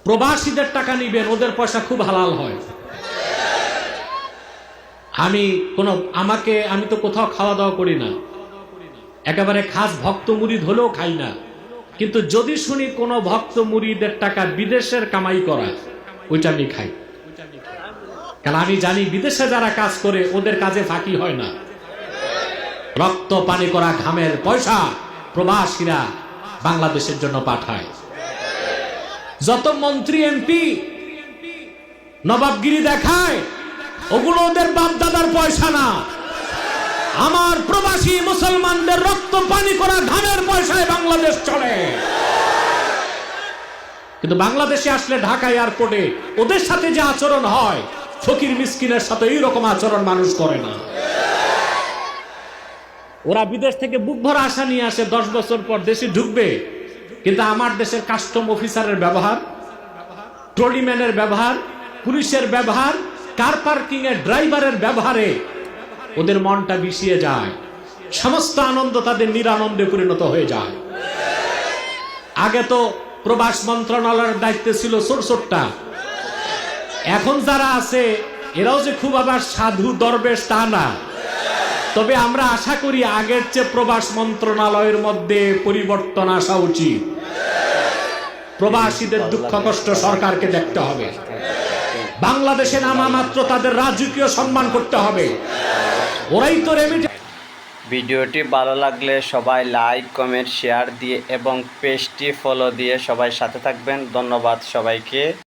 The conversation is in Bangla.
প্রবাসীদের টাকা নিবেন, ওদের পয়সা খুব হালাল হয়। আমি তো কোথাও খাওয়া দাওয়া করি না, একেবারে খাস ভক্ত মুরিদ হলেও খাই না, কিন্তু যদি শুনি কোন ভক্ত মুরিদের টাকা বিদেশের কামাই করা, ওইটা আমি খাই। কারণ আমি জানি বিদেশে যারা কাজ করে ওদের কাজে ফাঁকি হয় না। রক্ত পানি করা ঘামের পয়সা প্রবাসীরা বাংলাদেশের জন্য পাঠায়। যত মন্ত্রী এমপি নবাবগিরি দেখায়, ওগুলো ওদের বাপ দাদার পয়সা না, আমার প্রবাসী মুসলমানদের রক্ত পানি করা ঘামের পয়সায় বাংলাদেশ চলে। কিন্তু বাংলাদেশে আসলে ঢাকা এয়ারপোর্টে ওদের সাথে যে আচরণ হয়, ফকির মিসকিনের সাথে এইরকম আচরণ মানুষ করে না। ওরা বিদেশ থেকে বুক ভরা আশা নিয়ে আসে 10 বছর পর দেশে ঢুকবে, কিন্তু আমার দেশের কাস্টম অফিসারের ব্যবহার, ট্রলিম্যানের ব্যবহার, পুলিশের ব্যবহার, কার পার্কিং এর ড্রাইভারের ব্যবহারে ওদের মনটা বিষিয়ে যায়, সমস্ত আনন্দ তাদের নিরানন্দে পরিণত হয়ে যায়। আগে তো প্রবাস মন্ত্রণালয়ের দায়িত্বে ছিল ছোটটা, এখন যারা আছে এরাও যে খুব আবার সাধু দরবেশ তা না। তবে আমরা আশা করি আগের চেয়ে প্রবাস মন্ত্রণালয়ের মধ্যে পরিবর্তন আসা উচিত। প্রবাসীদের দুঃখ কষ্ট সরকারকে দেখতে হবে, বাংলাদেশে নামা মাত্র তাদের রাজকীয় সম্মান করতে হবে। ওরাই তো ভিডিওটি ভালো লাগলে সবাই লাইক কমেন্ট শেয়ার দিয়ে এবং পেজটি ফলো দিয়ে সবাই সাথে থাকবেন। ধন্যবাদ সবাইকে।